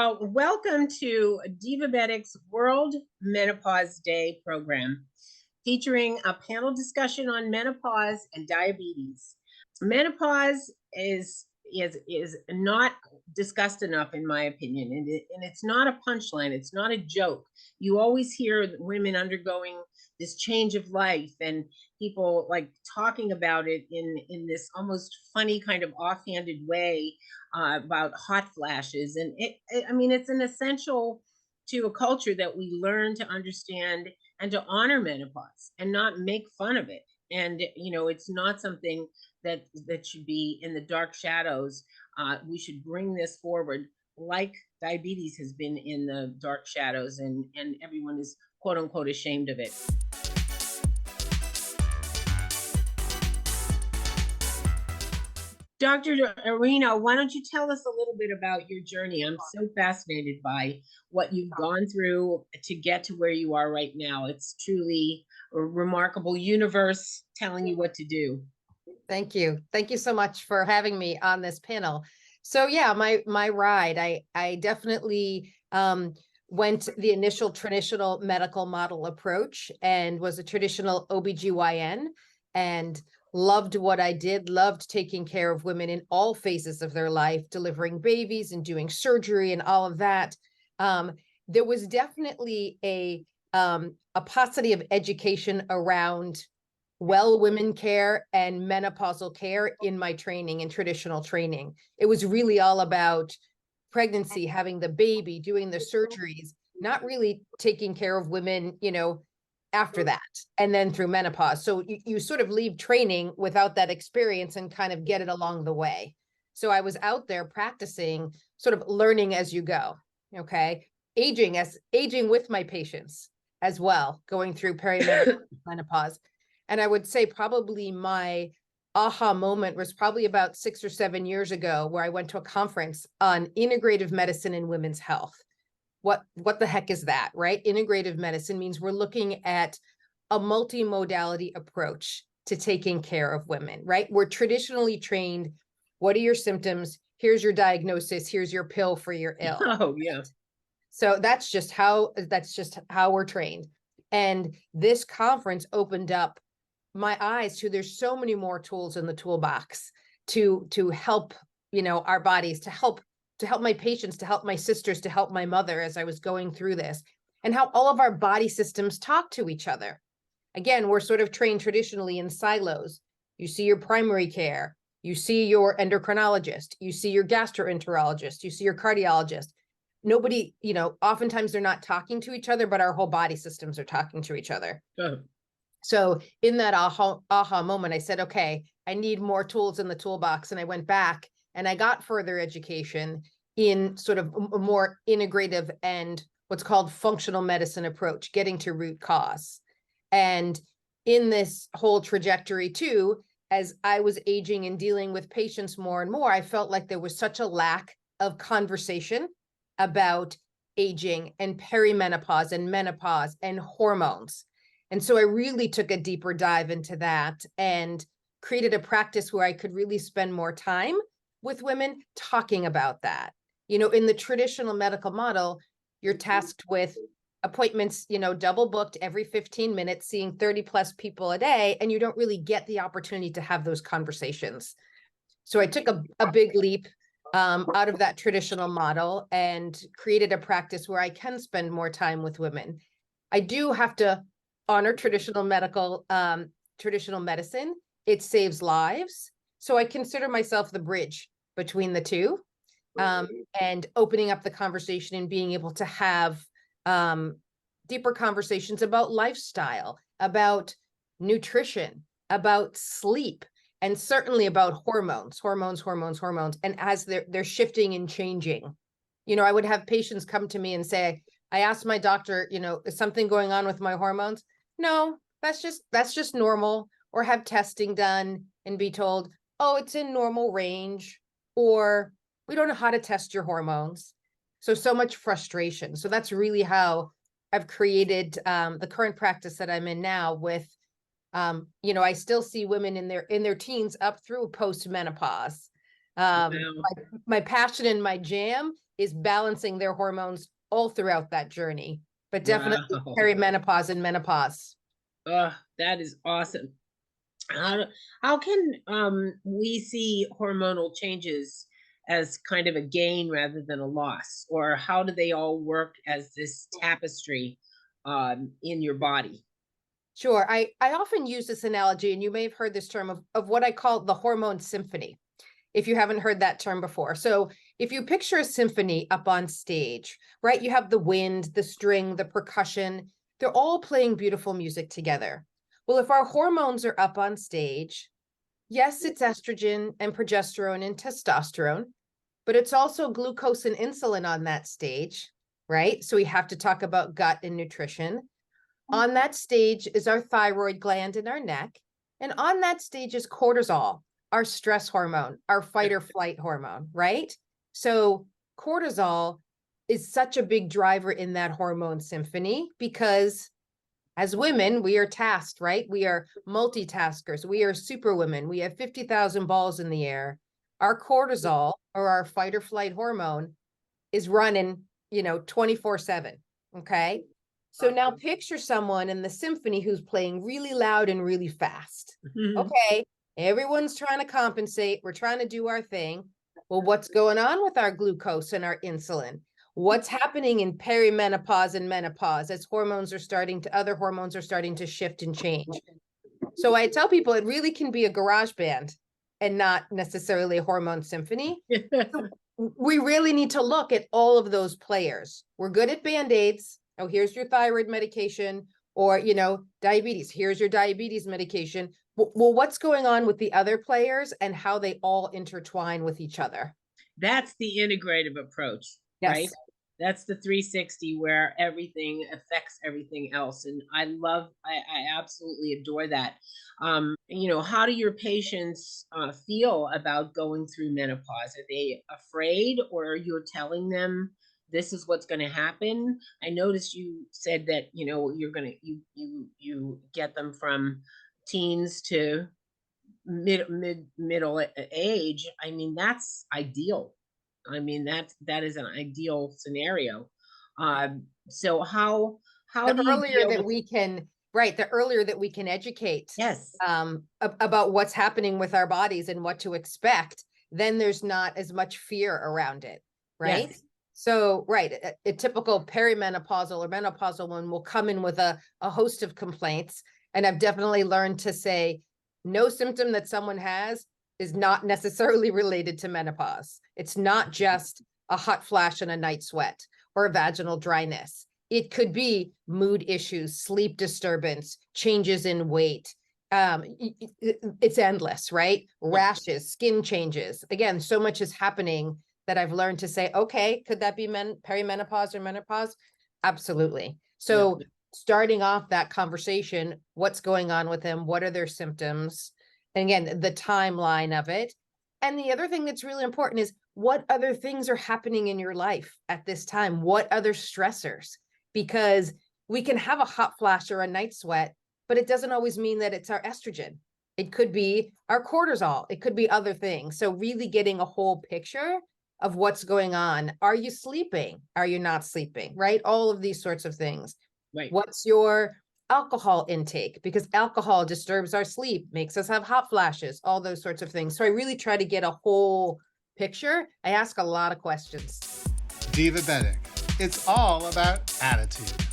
Welcome to Divabetic's World Menopause Day program, featuring a panel discussion on menopause and diabetes. Menopause is not discussed enough, in my opinion, and it's not a punchline. It's not a joke. You always hear women undergoing this change of life, and people like talking about it in this almost funny kind of offhanded way about hot flashes. And I mean, it's an essential to a culture that we learn to understand and to honor menopause and not make fun of it. And it's not something that should be in the dark shadows. We should bring this forward, like diabetes has been in the dark shadows, and everyone is quote unquote ashamed of it. Dr. Arena, why don't you tell us a little bit about your journey? I'm so fascinated by what you've gone through to get to where you are right now. It's truly a remarkable universe telling you what to do. Thank you. Thank you so much for having me on this panel. So yeah, my ride, I definitely went the initial traditional medical model approach and was a traditional OBGYN and loved what I did, loved taking care of women in all phases of their life, delivering babies and doing surgery and all of that. There was definitely a paucity of education around women care and menopausal care in my training and traditional training. It was really all about pregnancy, having the baby, doing the surgeries, not really taking care of women, after that, and then through menopause. So you sort of leave training without that experience and kind of get it along the way. So I was out there practicing, sort of learning as you go, okay? Aging with my patients as well, going through perimenopause. And I would say probably my aha moment was probably about 6 or 7 years ago, where I went to a conference on integrative medicine in women's health. What the heck is that, right? Integrative medicine means we're looking at a multimodality approach to taking care of women, right? We're traditionally trained, what are your symptoms? Here's your diagnosis. Here's your pill for your ill. Oh, yeah. So that's just how we're trained. And this conference opened up my eyes to there's so many more tools in the toolbox to help, our bodies, to help my patients, to help my sisters, to help my mother as I was going through this, and how all of our body systems talk to each other. Again, we're sort of trained traditionally in silos. You see your primary care, you see your endocrinologist, you see your gastroenterologist, you see your cardiologist. Nobody, oftentimes they're not talking to each other, but our whole body systems are talking to each other. So in that aha moment, I said, okay, I need more tools in the toolbox. And I went back and I got further education in sort of a more integrative and what's called functional medicine approach, getting to root cause. And in this whole trajectory too, as I was aging and dealing with patients more and more, I felt like there was such a lack of conversation about aging and perimenopause and menopause and hormones. And so I really took a deeper dive into that and created a practice where I could really spend more time with women talking about that. In the traditional medical model, you're tasked with appointments, double booked every 15 minutes, seeing 30 plus people a day, and you don't really get the opportunity to have those conversations. So I took a big leap out of that traditional model and created a practice where I can spend more time with women. I do have to honor traditional medicine. It saves lives. So I consider myself the bridge between the two, and opening up the conversation and being able to have deeper conversations about lifestyle, about nutrition, about sleep, and certainly about hormones. And as they're shifting and changing, I would have patients come to me and say, I asked my doctor, is something going on with my hormones? No, that's just normal. Or have testing done and be told, oh, it's in normal range, or we don't know how to test your hormones. So much frustration. So that's really how I've created the current practice that I'm in now with, I still see women in their teens up through post-menopause. My passion and my jam is balancing their hormones all throughout that journey, but definitely Wow. perimenopause and menopause. That is awesome. How can we see hormonal changes as kind of a gain rather than a loss, or how do they all work as this tapestry in your body? Sure. I often use this analogy, and you may have heard this term of what I call the hormone symphony, if you haven't heard that term before. So if you picture a symphony up on stage, right, you have the wind, the string, the percussion, they're all playing beautiful music together. Well, if our hormones are up on stage, yes, it's estrogen and progesterone and testosterone, but it's also glucose and insulin on that stage, right? So we have to talk about gut and nutrition. On that stage is our thyroid gland in our neck. And on that stage is cortisol, our stress hormone, our fight or flight hormone, right? So cortisol is such a big driver in that hormone symphony because as women, we are tasked, right? We are multitaskers. We are super women. We have 50,000 balls in the air. Our cortisol or our fight or flight hormone is running, 24/7. Okay. So now picture someone in the symphony who's playing really loud and really fast. Okay. Everyone's trying to compensate. We're trying to do our thing. Well, what's going on with our glucose and our insulin? What's happening in perimenopause and menopause as other hormones are starting to shift and change? So I tell people it really can be a garage band and not necessarily a hormone symphony. We really need to look at all of those players. We're good at Band-Aids. Oh, here's your thyroid medication, or, diabetes. Here's your diabetes medication. Well, what's going on with the other players and how they all intertwine with each other? That's the integrative approach, Yes. right? That's the 360 where everything affects everything else. And I absolutely adore that. How do your patients feel about going through menopause? Are they afraid, or you're telling them this is what's going to happen? I noticed you said that, you're going to, you get them from teens to middle age. I mean, that's ideal. I mean, that is an ideal scenario. So how do The you earlier deal that with? we can, right, the earlier that we can educate Yes, about what's happening with our bodies and what to expect, then there's not as much fear around it, right? yes, So, right, a typical perimenopausal or menopausal one will come in with a host of complaints. And I've definitely learned to say, no symptom that someone has is not necessarily related to menopause. It's not just a hot flash and a night sweat or a vaginal dryness. It could be mood issues, sleep disturbance, changes in weight. It's endless, right? Rashes, skin changes. Again, so much is happening that I've learned to say, okay, could that be perimenopause or menopause? Absolutely. So starting off that conversation, what's going on with them? What are their symptoms? And again, the timeline of it. And the other thing that's really important is what other things are happening in your life at this time? What other stressors? Because we can have a hot flash or a night sweat, but it doesn't always mean that it's our estrogen. It could be our cortisol. It could be other things. So really getting a whole picture of what's going on. Are you sleeping? Are you not sleeping? Right? All of these sorts of things. right. What's your alcohol intake? Because alcohol disturbs our sleep, makes us have hot flashes, all those sorts of things. So I really try to get a whole picture. I ask a lot of questions. Divabetic. It's all about attitude.